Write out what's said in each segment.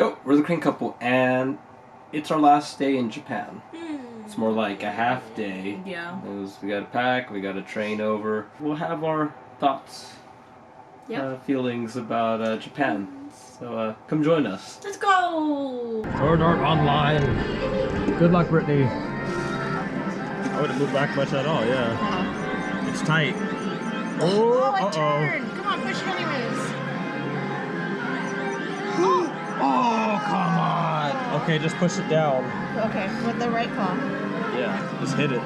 Yo, we're the Crane couple, and it's our last day in Japan. It's more like a half day. Yeah. We gotta pack, we gotta train over. We'll have our thoughts, feelings about Japan. So come join us. Let's go! Sword Art Online. Good luck, Brittany. I wouldn't move back much at all, yeah. It's tight. Oh, it turned! Come on, push it anyways. Oh, come on! Okay, just push it down. Okay, with the right claw. Yeah, just hit it.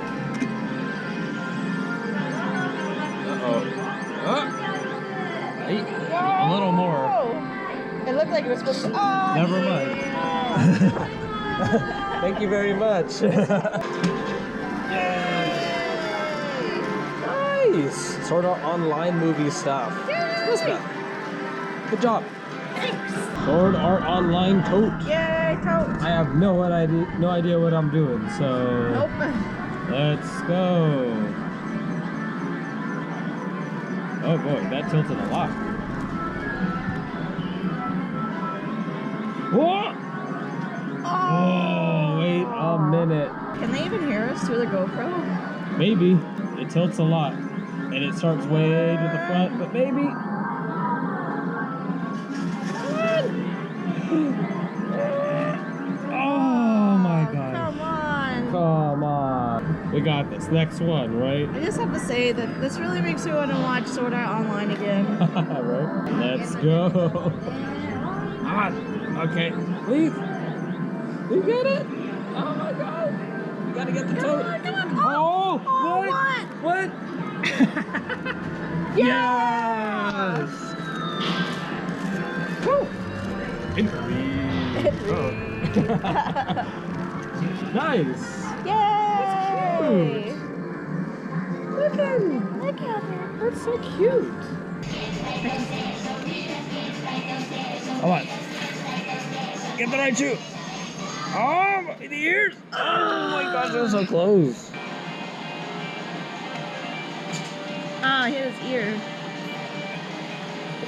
A little more. It looked like it was supposed to. Oh, Never mind. Thank you very much. Nice. Sort of online movie stuff. What's that? Good job. Thanks. Sword Art Online tote. Yay, tote. I have no idea what I'm doing, so Nope. Let's go. Oh boy, that tilted a lot. What? Oh, wait a minute. Can they even hear us through the GoPro? Maybe. It tilts a lot. And it starts way to the front, but maybe. Oh my god. Come on. Come on. We got this. Next one, right? I just have to say that this really makes me want to watch Sword Art Online again. Right? Let's go. Come on. Okay. Leave. We get it. Oh my god. We gotta get the tote. Come on. Oh, what? Yes! Woo! In three. Nice. Yay! Cute. Look at her. That's so cute. Come on. Get the right shoe. Oh, the ears. Oh my gosh, they're so close. Ah, hit his ear.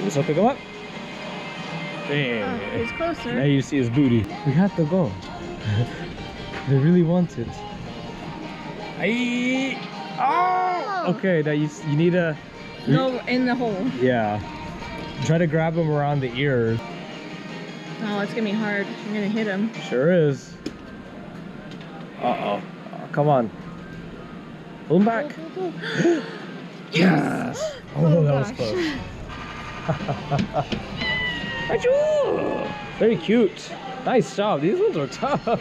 Let's hope they go up. There. Oh, he's closer. Now you see his booty. We have to go. They really want it. Aye. Oh! Okay, now you need to go in the hole. Yeah. Try to grab him around the ear. Oh, it's gonna be hard. I'm gonna hit him. Sure is. Uh-oh. Oh, come on. Pull him back. Go, go, go. Yes! Oh, that was close. Achoo! Very cute. Nice job. These ones are tough. Yeah.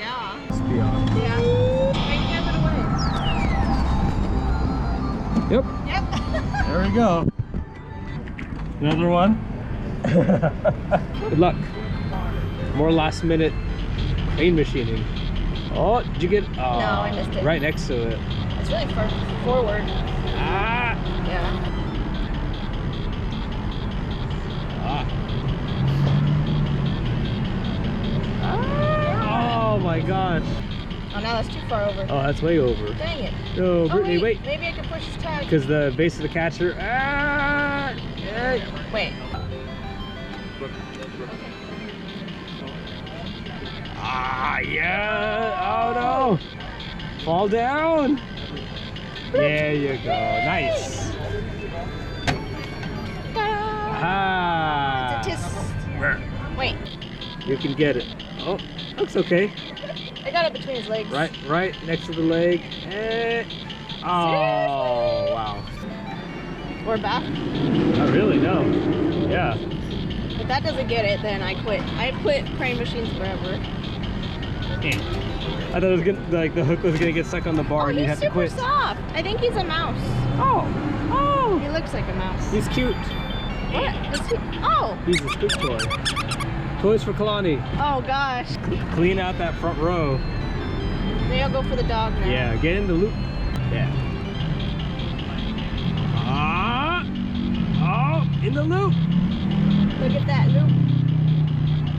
Yeah. Yep. Yep. There we go. Another one. Good luck. More last minute crane machining. Oh, did you get? Oh, no, I missed it. Right next to it. It's really far forward. Ah. Yeah. Oh my gosh. Oh, now that's too far over. Oh, that's way over. Dang it. No, Brittany, wait. Maybe I can push his tag. Because the base of the catcher. Ah. Yeah. Wait. Ah, yeah. Oh no. Fall down. There you go. Nice. Ah. It's a tisk. Wait. You can get it. Oh, looks okay. I got it between his legs. Right next to the leg. Oh, wow. We're back. Not really, no. Yeah. If that doesn't get it, then I quit. I quit crane machines forever. I thought it was gonna, like the hook was gonna get stuck on the bar and you have to quit. He's super soft. I think he's a mouse. Oh. He looks like a mouse. He's cute. What? Is he? Oh. He's a squid toy. Toys for Kalani. Oh gosh. Clean out that front row. Maybe I'll go for the dog now. Yeah, get in the loop. Yeah. Ah! Oh, in the loop. Look at that loop.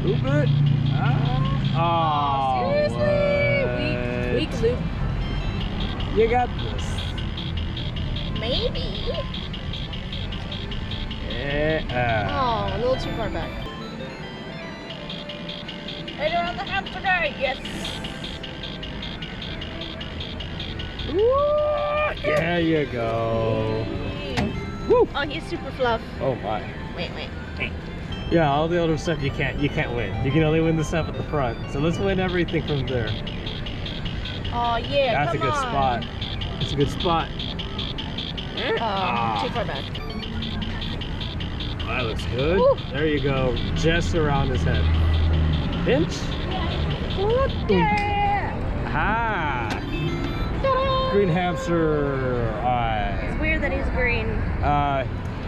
Loop it. Ah. Oh, seriously? Weak loop. You got this. Maybe. Yeah. Oh, a little too far back. Right around the hamster guy. Yes. Woo! There you go. Woo! Oh, he's super fluff. Oh my. Wait. Yeah, all the other stuff you can't win. You can only win the stuff at the front. So let's win everything from there. Oh yeah. That's a good spot. It's a good spot. Too far back. That looks good. Woo. There you go. Just around his head. Pinch. Yeah. Ah. Green hamster. It's weird that he's green.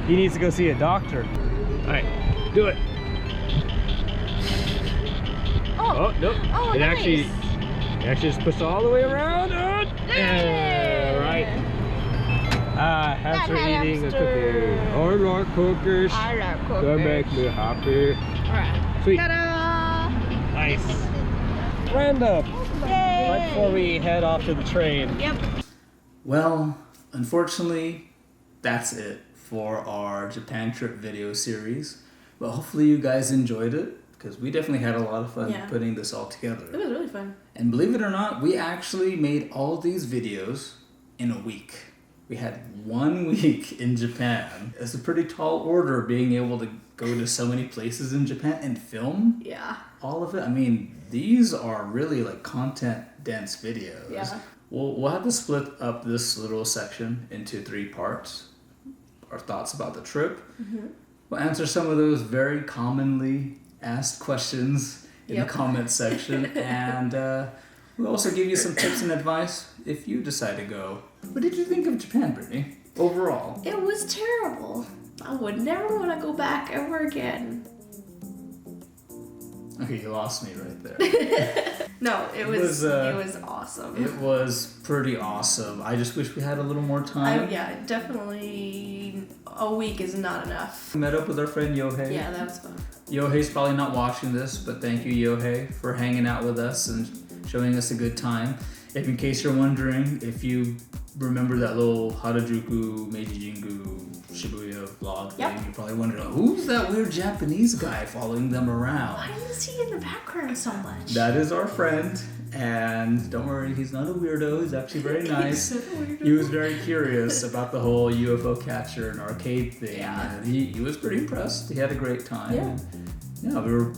He needs to go see a doctor. Alright, do it. Oh, nope. Oh, it nice. actually just pushed all the way around. Yeah, right. Hamster eating a cookie. I like cookies. I love cookies. They make me happy. Alright. Sweet. Ta-da! Nice. Random. Yay! Right before we head off to the train. Yep. Well, unfortunately, that's it for our Japan trip video series. But hopefully you guys enjoyed it, because we definitely had a lot of fun putting this all together. It was really fun. And believe it or not, we actually made all these videos in a week. We had 1 week in Japan. It's a pretty tall order being able to go to so many places in Japan and film all of it. I mean, these are really like content dense videos. Yeah. We'll have to split up this little section into 3 parts. Our thoughts about the trip. We'll answer some of those very commonly asked questions in the comment section. And we'll also give you some tips and advice if you decide to go. What did you think of Japan, Brittany, overall? It was terrible. I would never want to go back ever again. Okay, you lost me right there. No, it was awesome. It was pretty awesome. I just wish we had a little more time. Yeah, definitely a week is not enough. We met up with our friend Yohei. Yeah, that was fun. Yohei's probably not watching this, but thank you, Yohei, for hanging out with us and showing us a good time. If in case you're wondering, if you remember that little Harajuku, Meiji Jingu, Shibuya vlog thing, you're probably wondering, who's that weird Japanese guy following them around? Why is he in the background so much? That is our friend, and don't worry, he's not a weirdo. He's actually very nice. He was very curious about the whole UFO catcher and arcade thing, and he was pretty impressed. He had a great time. Yeah, we were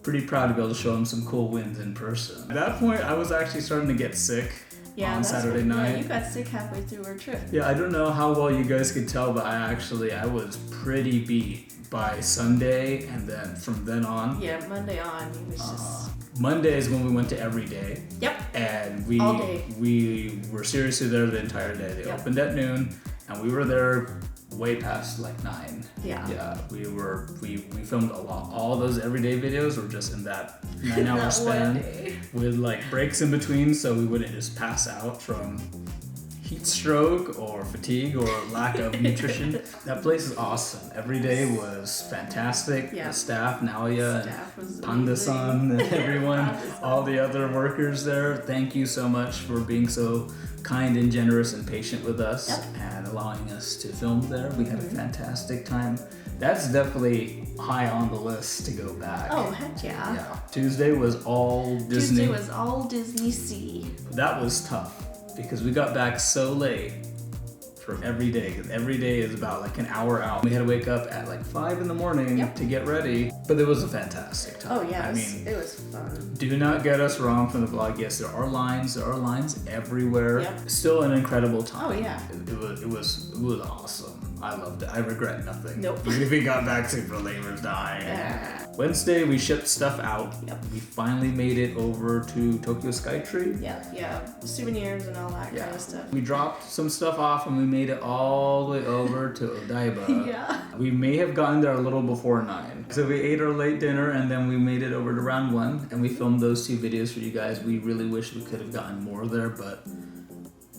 pretty proud to be able to show him some cool wins in person. At that point, I was actually starting to get sick on Saturday night. Yeah, you got sick halfway through our trip. Yeah, I don't know how well you guys could tell, but I was pretty beat by Sunday, and then from then on. Yeah, Monday on, he was just... Monday is when we went to Everyday. Yep. And all day. we were seriously there the entire day. They opened at noon, and we were there way past like 9. Yeah, we filmed a lot. All those everyday videos were just in that 9-hour span with like breaks in between, so we wouldn't just pass out from heat stroke or fatigue or lack of nutrition. That place is awesome. Every day was fantastic. The staff, Naoya, and Panda-san, and everyone, all the other workers there, thank you so much for being so kind and generous and patient with us and allowing us to film there. We had a fantastic time. That's definitely high on the list to go back. Oh, heck yeah. Tuesday was all Disney. Tuesday was all Disney Sea. That was tough because we got back so late from every day, because every day is about like an hour out. We had to wake up at like 5 in the morning to get ready, but it was a fantastic time. Oh yeah, I mean, it was fun. Do not get us wrong from the vlog. Yes, there are lines everywhere. Still an incredible time. Oh yeah. It was awesome. I loved it. I regret nothing. Nope. Even if we got back super late, we were dying. Wednesday, we shipped stuff out. We finally made it over to Tokyo Skytree. Souvenirs and all that kind of stuff. We dropped some stuff off and we made it all the way over to Odaiba. We may have gotten there a little before 9. So we ate our late dinner and then we made it over to round 1 and we filmed those 2 videos for you guys. We really wish we could have gotten more there, but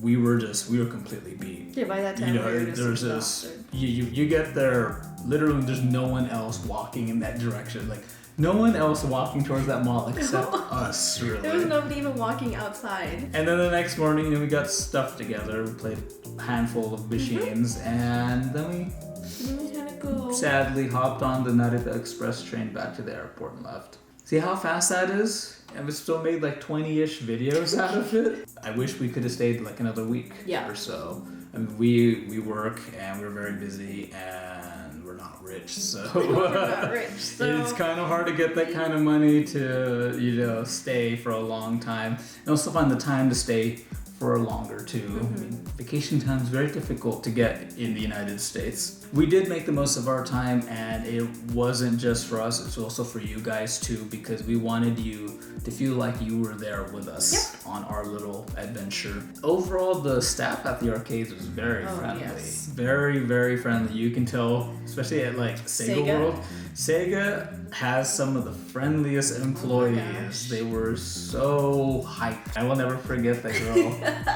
we were completely beat. Yeah, by that time we were just there's exhausted. You get there, literally there's no one else walking in that direction. Like, no one else walking towards that mall except us, really. There was nobody even walking outside. And then the next morning, we got stuff together. We played a handful of machines, and then we had to go. Sadly hopped on the Narita Express train back to the airport and left. See how fast that is? And we still made like 20-ish videos out of it. I wish we could have stayed like another week or so. I mean, we work and we're very busy and we're not rich, so, We're not rich, so it's kind of hard to get that kind of money to, you know, stay for a long time. And also find the time to stay for longer too. I mean, vacation time is very difficult to get in the United States. We did make the most of our time, and it wasn't just for us, it's also for you guys too, because we wanted you to feel like you were there with us on our little adventure. Overall, the staff at the arcades was very friendly. Yes. Very, very friendly. You can tell, especially at like Sega World. Sega has some of the friendliest employees. They were so hyped. I will never forget the girl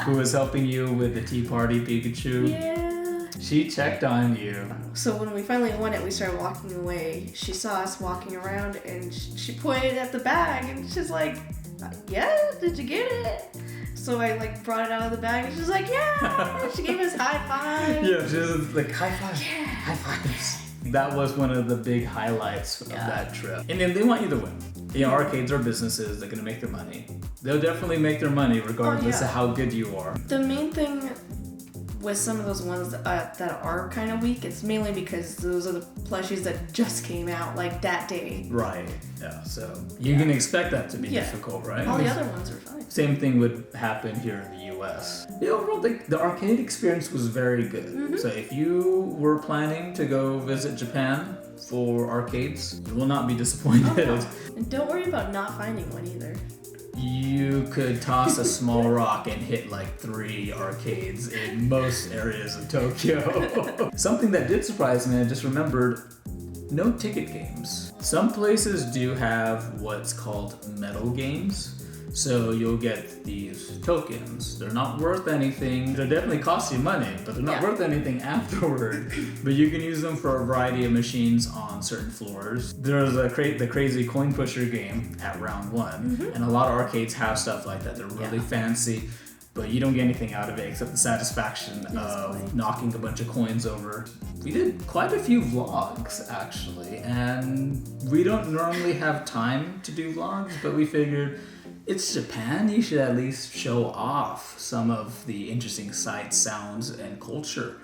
who was helping you with the Tea Party Pikachu. Yeah. She checked on you. So when we finally won it, we started walking away. She saw us walking around and she pointed at the bag and she's like, yeah, did you get it? So I like brought it out of the bag and she's like, yeah. She gave us high five. Yeah, she was like, high five. Yeah. High fives. That was one of the big highlights of that trip. And then they want you to win. You know, arcades are businesses, they're gonna make their money. They'll definitely make their money regardless of how good you are. The main thing with some of those ones that are kind of weak, it's mainly because those are the plushies that just came out like that day. Right, yeah, so you can expect that to be difficult, right? All the other ones are fine. Same thing would happen here in the US. The overall, the arcade experience was very good. So if you were planning to go visit Japan for arcades, you will not be disappointed. And don't worry about not finding one either. You could toss a small rock and hit like 3 arcades in most areas of Tokyo. Something that did surprise me, I just remembered, no ticket games. Some places do have what's called medal games. So you'll get these tokens. They're not worth anything. They definitely cost you money, but they're not worth anything afterward. But you can use them for a variety of machines on certain floors. There's the crazy coin pusher game at round 1. And a lot of arcades have stuff like that. They're really fancy, but you don't get anything out of it except the satisfaction of knocking a bunch of coins over. We did quite a few vlogs actually, and we don't normally have time to do vlogs, but we figured it's Japan, you should at least show off some of the interesting sights, sounds, and culture.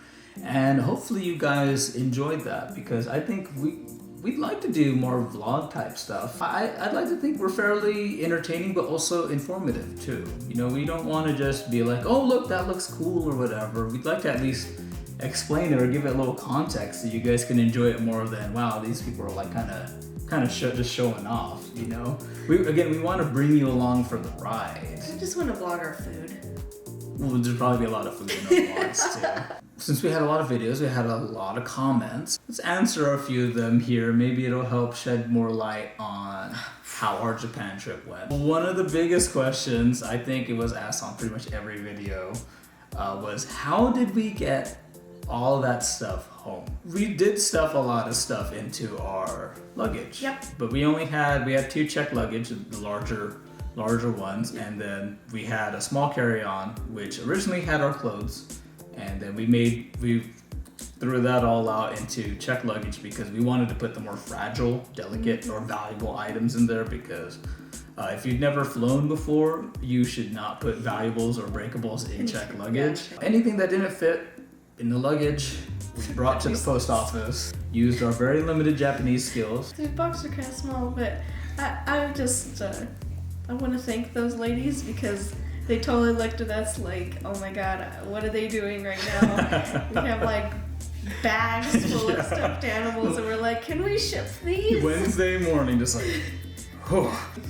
And hopefully you guys enjoyed that, because I think we'd like to do more vlog type stuff. I'd like to think we're fairly entertaining, but also informative too. You know, we don't want to just be like, oh look, that looks cool or whatever. We'd like to at least explain it or give it a little context so you guys can enjoy it more than, wow, these people are like kind of just showing off, you know? We want to bring you along for the ride. I just want to vlog our food. Well, there'll probably be a lot of food in our vlogs too. Since we had a lot of videos, we had a lot of comments. Let's answer a few of them here. Maybe it'll help shed more light on how our Japan trip went. One of the biggest questions, I think it was asked on pretty much every video, was how did we get all that stuff home? We did stuff a lot of stuff into our luggage. But we had 2 checked luggage, the larger ones, and then we had a small carry-on which originally had our clothes, and then we threw that all out into checked luggage because we wanted to put the more fragile, delicate, or valuable items in there, because if you've never flown before, you should not put valuables or breakables in checked luggage. Anything that didn't fit in the luggage was brought to the post office. Used our very limited Japanese skills. The boxes are kind of small, but I want to thank those ladies, because they totally looked at us like, oh my god, what are they doing right now? We have like bags full of stuffed animals, and we're like, can we ship these? Wednesday morning, just like,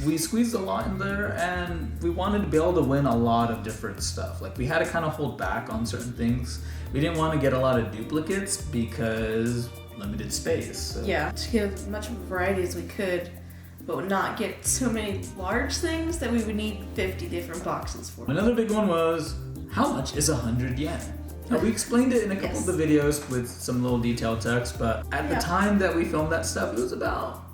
we squeezed a lot in there, and we wanted to be able to win a lot of different stuff. Like, we had to kind of hold back on certain things. We didn't want to get a lot of duplicates because limited space. So. Yeah, to get as much variety as we could, but not get so many large things that we would need 50 different boxes for. Another big one was, how much is 100 yen? Now, we explained it in a couple of the videos with some little detailed text, but at the time that we filmed that stuff, it was about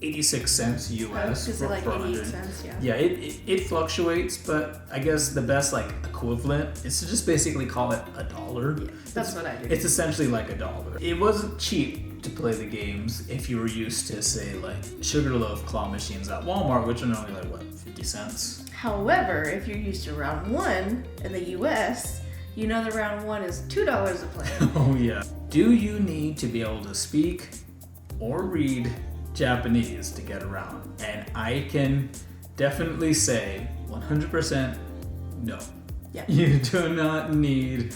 86 cents US Is for, it like for 88 100. cents? Yeah. Yeah, it fluctuates, but I guess the best like equivalent is to just basically call it $1. Yeah, that's what I do. It's essentially like $1. It wasn't cheap to play the games if you were used to say like Sugarloaf claw machines at Walmart, which are normally like what, 50 cents. However, if you're used to round one in the US, you know that round one is $2 a play. Oh yeah. Do you need to be able to speak or read Japanese to get around? And I can definitely say 100% no. Yeah. You do not need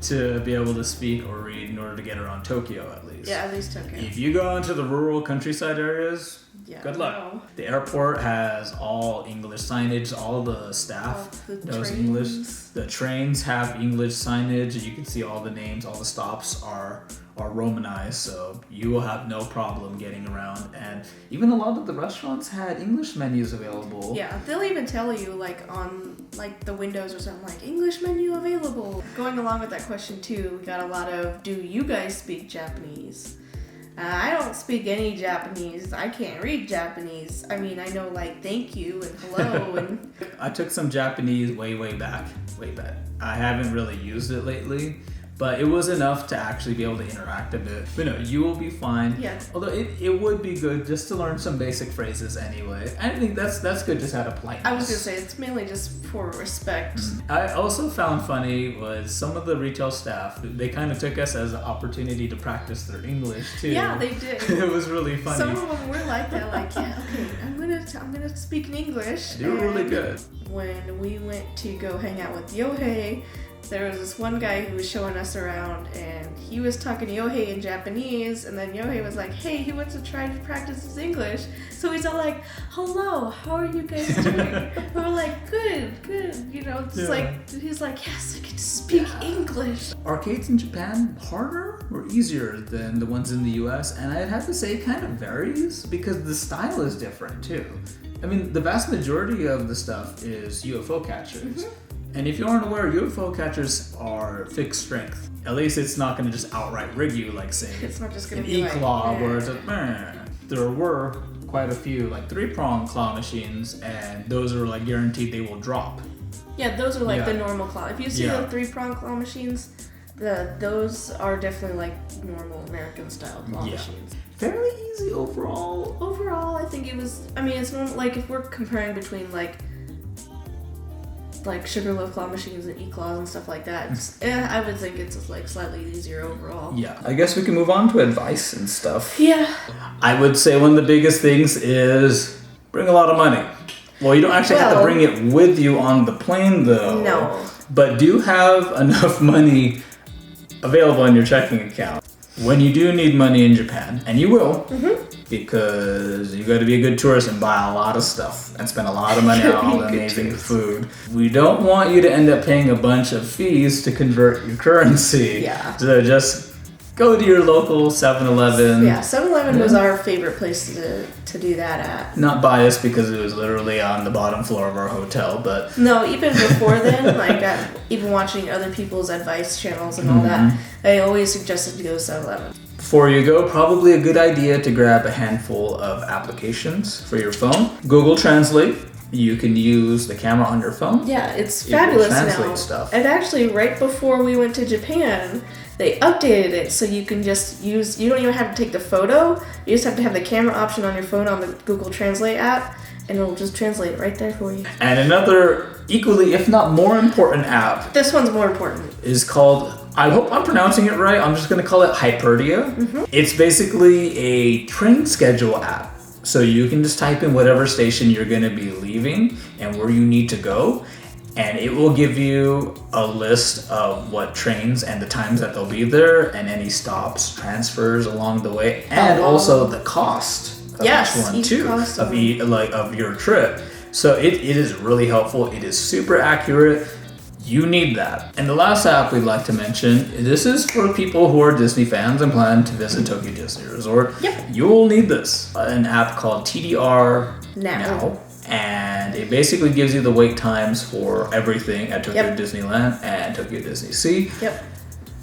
to be able to speak or read in order to get around Tokyo, at least. Yeah, at least Tokyo. If you go into the rural countryside areas, Yeah, good luck. no. The airport has all English signage. All the staff The knows trains. English. The trains have English signage. You can see all the names. All the stops are romanized, so you will have no problem getting around. And even a lot of the restaurants had English menus available. Yeah, they'll even tell you like on like the windows or something like English menu available. Going along with that question too, we got a lot of, do you guys speak Japanese? I don't speak any Japanese. I can't read Japanese. I mean, I know like thank you and hello and I took some Japanese way back. I haven't really used it lately, but it was enough to actually be able to interact a bit. But no, you will be fine. Yeah. Although it would be good just to learn some basic phrases anyway. I think that's good just out of politeness. I was gonna say it's mainly just for respect. I also found funny was some of the retail staff, they kind of took us as an opportunity to practice their English too. Yeah, they did. It was really funny. Some of them were like that, like, yeah, okay, I'm gonna speak in English. They were really And good. When we went to go hang out with Yohei, there was this one guy who was showing us around, and he was talking to Yohei in Japanese, and then Yohei was like, hey, he wants to try to practice his English. So he's all like, hello, how are you guys doing? And we're like, good, you know, it's Yeah. like, he's like, yes, I get to speak English. Arcades in Japan, harder or easier than the ones in the US? And I'd have to say it kind of varies because the style is different too. I mean, the vast majority of the stuff is UFO catchers. And if you aren't aware, UFO catchers are fixed strength. At least it's not going to just outright rig you like, say, It's not just gonna an be like, E-claw, eh. where it's like, meh. There were quite a few, like 3-prong claw machines, and those are like guaranteed they will drop. Yeah, those are like Yeah. the normal claw. If you see Yeah. the 3-prong claw machines, those are definitely like normal American style claw Yeah. machines. Fairly easy overall. Overall, I think it was. I mean, it's normal. Like if we're comparing between like Sugarloaf claw machines and E-claws and stuff like that, I would think it's like slightly easier overall. Yeah, I guess we can move on to advice and stuff. Yeah. I would say one of the biggest things is bring a lot of money. Well, you don't actually have to Well- bring it with you on the plane though. No. But do have enough money available in your checking account. When you do need money in Japan, and you will, because you got to be a good tourist and buy a lot of stuff and spend a lot of money on all the Good amazing tourist. food. We don't want you to end up paying a bunch of fees to convert your currency. Yeah. So just go to your local 7-Eleven. Yeah, 7-Eleven was our favorite place to do that at. Not biased because it was literally on the bottom floor of our hotel, but No, even before then, like even watching other people's advice channels and all that, I always suggested to go to 7-Eleven. before you go, probably a good idea to grab a handful of applications for your phone. Google Translate. You can use the camera on your phone. Yeah, it's It will fabulous translate now. stuff. And actually, right before we went to Japan, they updated it so you can just use. You don't even have to take the photo. You just have to have the camera option on your phone on the Google Translate app, and it'll just translate it right there for you. And another equally, if not more important app This one's more important. is called, I hope I'm pronouncing it right, I'm just going to call it Hyperdia. It's basically a train schedule app. So you can just type in whatever station you're going to be leaving and where you need to go. And it will give you a list of what trains and the times that they'll be there and any stops, transfers along the way, and also the cost of Yes, each one each too, cost of, of of your trip. So it is really helpful. It is super accurate. You need that. And the last app we'd like to mention, this is for people who are Disney fans and plan to visit Tokyo Disney Resort. Yep. You will need this. An app called TDR Now. And it basically gives you the wait times for everything at Tokyo Yep. Disneyland and Tokyo Disney Sea. Yep.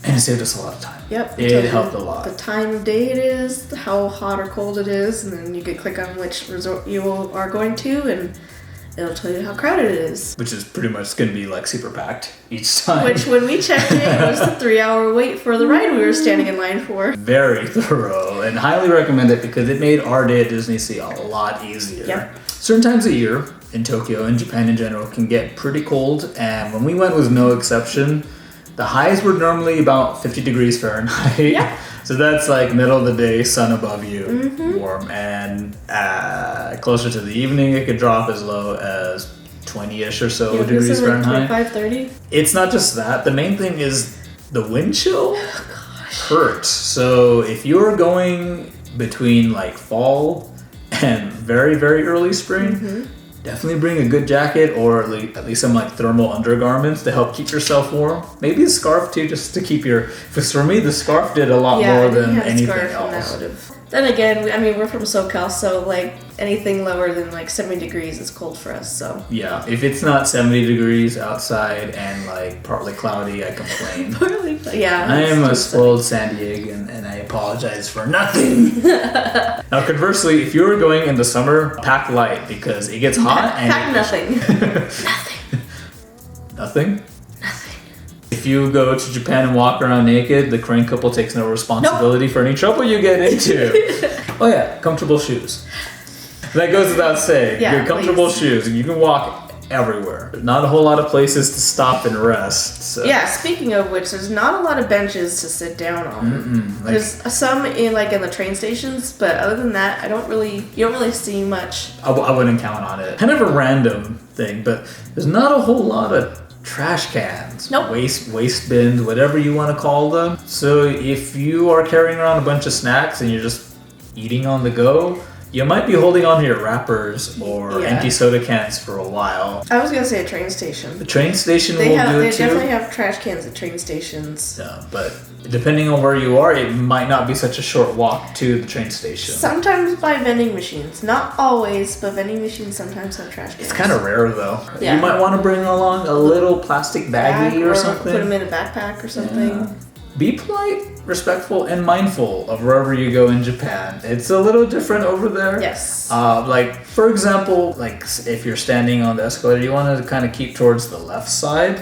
And it saved us a lot of time. Yep. It helped a lot. The time of day it is, how hot or cold it is, and then you could click on which resort you are going to, and it'll tell you how crowded it is. Which is pretty much going to be like super packed each time. Which, when we checked it was a 3-hour wait for the ride we were standing in line for. Very thorough, and highly recommend it because it made our day at Disney Sea a lot easier. Yep. Certain times of year in Tokyo and Japan in general can get pretty cold, and when we went was no exception. The highs were normally about 50 degrees Fahrenheit. Yep. So that's like middle of the day, sun above you, warm. And closer to the evening, it could drop as low as 20-ish or so degrees Fahrenheit. 25, 30. It's not just that. The main thing is the wind chill hurts. So if you're going between like fall and very, very early spring, definitely bring a good jacket or at least some like thermal undergarments to help keep yourself warm. Maybe a scarf too, just to keep your. Because for me, the scarf did a lot more than anything else. Then again, I mean, we're from SoCal, so like anything lower than like 70 degrees is cold for us. So yeah, if it's not 70 degrees outside and like partly cloudy, I complain. Yeah, I am a spoiled San Diegan, and I apologize for nothing. Now, conversely, if you're going in the summer, pack light because it gets hot and pack nothing. Nothing. If you go to Japan and walk around naked, the crane couple takes no responsibility for any trouble you get into. Oh yeah, comfortable shoes. That goes without saying. Yeah, Your comfortable shoes. You can walk everywhere. Not a whole lot of places to stop and rest. So. Yeah, speaking of which, there's not a lot of benches to sit down on. There's some in the train stations, but other than that, you don't really see much. I wouldn't count on it. Kind of a random thing, but there's not a whole lot of trash cans, nope. waste bins, whatever you want to call them. So if you are carrying around a bunch of snacks and you're just eating on the go, you might be holding on to your wrappers or empty soda cans for a while. I was gonna say a train station. The train station will do it too. They definitely have trash cans at train stations. Yeah, but depending on where you are, it might not be such a short walk to the train station. Sometimes by vending machines, not always, but vending machines sometimes have trash cans. It's kind of rare though. Yeah. You might want to bring along a little plastic baggie or something. Put them in a backpack or something. Yeah. Be polite, respectful, and mindful of wherever you go in Japan. It's a little different over there. Yes. For example, if you're standing on the escalator, you want to kind of keep towards the left side.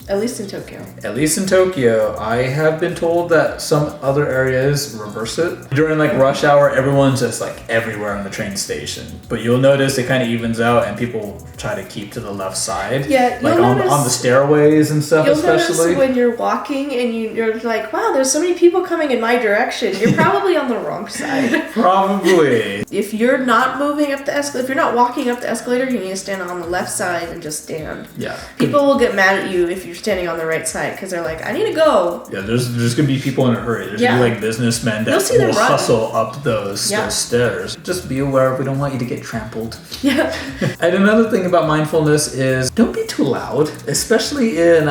At least in Tokyo. At least in Tokyo. I have been told that some other areas reverse it. During rush hour, everyone's just everywhere on the train station. But you'll notice it kind of evens out and people try to keep to the left side. Yeah, on the stairways and stuff especially. You'll notice when you're walking and you're like, wow, there's so many people coming in my direction. You're probably on the wrong side. Probably. If you're not moving up the escalator, if you're not walking up the escalator, you need to stand on the left side and just stand. Yeah. People will get mad at you if you're standing on the right side because they're like, I need to go. Yeah, there's gonna be people in a hurry. There's gonna be businessmen that will hustle up those stairs. Just be aware, we don't want you to get trampled. Yeah. And another thing about mindfulness is don't be too loud, especially in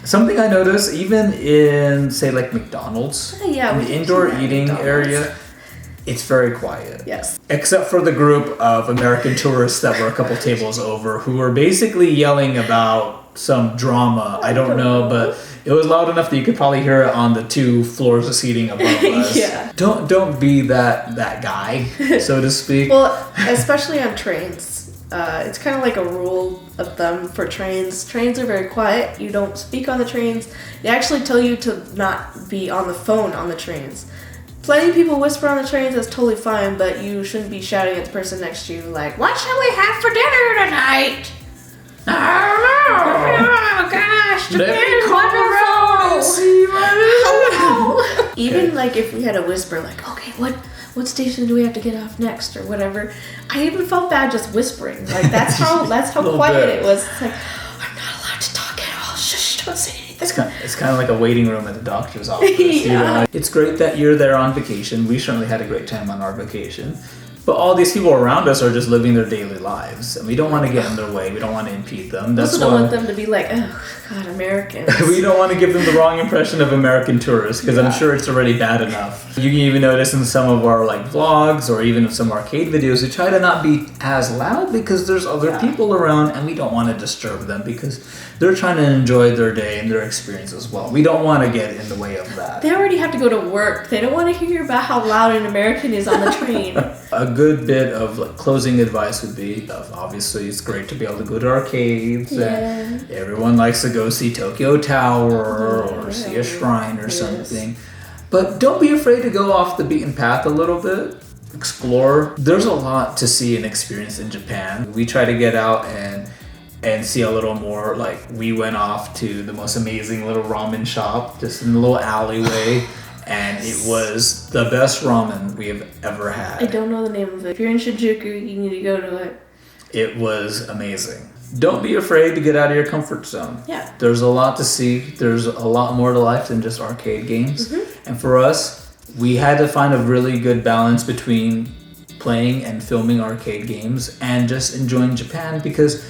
something I notice even in say McDonald's. Yeah, in the indoor eating area. It's very quiet. Yes. Except for the group of American tourists that were a couple tables over who were basically yelling about some drama. I don't know, but it was loud enough that you could probably hear it on the 2 floors of seating above us. Yeah. Don't be that guy, so to speak. Well, especially on trains. It's kind of like a rule of thumb for trains. Trains are very quiet. You don't speak on the trains. They actually tell you to not be on the phone on the trains. Plenty of people whisper on the trains, that's totally fine, but you shouldn't be shouting at the person next to you like, what shall we have for dinner tonight? Oh gosh, Japan's wonderful. Even if we had a whisper okay, what station do we have to get off next or whatever, I even felt bad just whispering. That's how quiet it was. It's like, I'm not allowed to talk at all. Shush, don't say anything. It's kind of like a waiting room at the doctor's office. Yeah. It's great that you're there on vacation. We certainly had a great time on our vacation. But all these people around us are just living their daily lives, and we don't want to get in their way. We don't want to impede them. That's why I don't want them to be like, oh God, Americans. We don't want to give them the wrong impression of American tourists, because I'm sure it's already bad enough. You can even notice in some of our like vlogs or even some arcade videos, we try to not be as loud because there's other people around, and we don't want to disturb them because they're trying to enjoy their day and their experience as well. We don't want to get in the way of that. They already have to go to work. They don't want to hear about how loud an American is on the train. A good bit of like closing advice would be, obviously it's great to be able to go to arcades, and everyone likes to go see Tokyo Tower or see a shrine or something. But don't be afraid to go off the beaten path a little bit. Explore. There's a lot to see and experience in Japan. We try to get out and see a little more. Like, we went off to the most amazing little ramen shop just in a little alleyway, and it was the best ramen we have ever had. I don't know the name of it. If you're in Shinjuku, you need to go to it. It was amazing. Don't be afraid to get out of your comfort zone. Yeah. There's a lot to see. There's a lot more to life than just arcade games. And for us, we had to find a really good balance between playing and filming arcade games and just enjoying Japan, because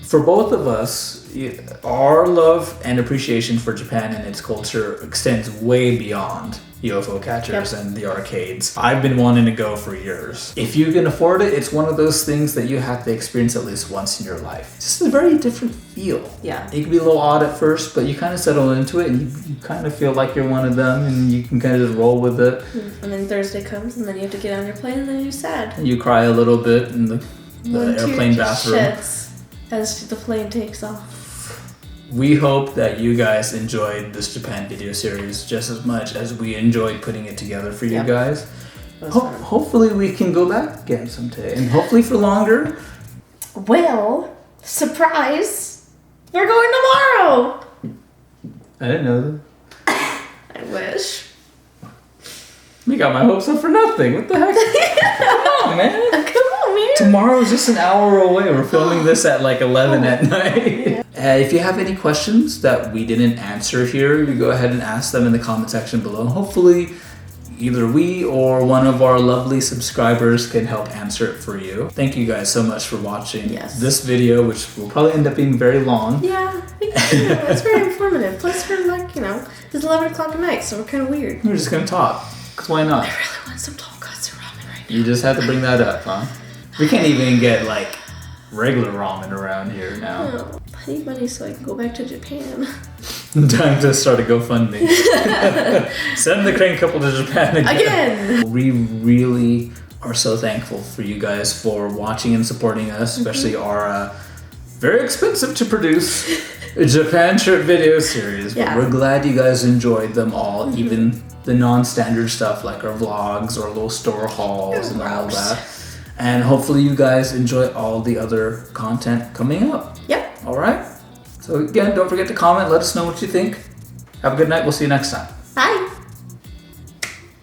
for both of us, our love and appreciation for Japan and its culture extends way beyond UFO catchers and the arcades. I've been wanting to go for years. If you can afford it, it's one of those things that you have to experience at least once in your life. It's just a very different feel. Yeah. It can be a little odd at first, but you kind of settle into it, and you kind of feel like you're one of them, and you can kind of just roll with it. And then Thursday comes, and then you have to get on your plane, and then you're sad. And you cry a little bit in the airplane bathroom. Shits as the plane takes off. We hope that you guys enjoyed this Japan video series just as much as we enjoyed putting it together for you guys. Hopefully we can go back again someday, and hopefully for longer. Well, surprise! We're going tomorrow! I didn't know that. I wish. You got my hopes up for nothing. What the heck? Come on, man. Come on, man. Tomorrow's just an hour away. We're filming this at like 11 at night. If you have any questions that we didn't answer here, you go ahead and ask them in the comment section below. Hopefully, either we or one of our lovely subscribers can help answer it for you. Thank you guys so much for watching this video, which will probably end up being very long. Yeah, thank you. It's very informative. Plus, we're like, it's 11 o'clock at night, so we're kind of weird. We're just going to talk, because why not? I really want some tonkatsu ramen right now. You just have to bring that up, huh? We can't even get like regular ramen around here now. Oh, I need money so I can go back to Japan. Time to start a GoFundMe. Send the crane couple to Japan again. We really are so thankful for you guys for watching and supporting us, especially our very expensive to produce Japan trip video series. But we're glad you guys enjoyed them all, even the non-standard stuff like our vlogs or little store hauls and all that. And hopefully you guys enjoy all the other content coming up. Yep. All right. So again, don't forget to comment. Let us know what you think. Have a good night. We'll see you next time. Bye.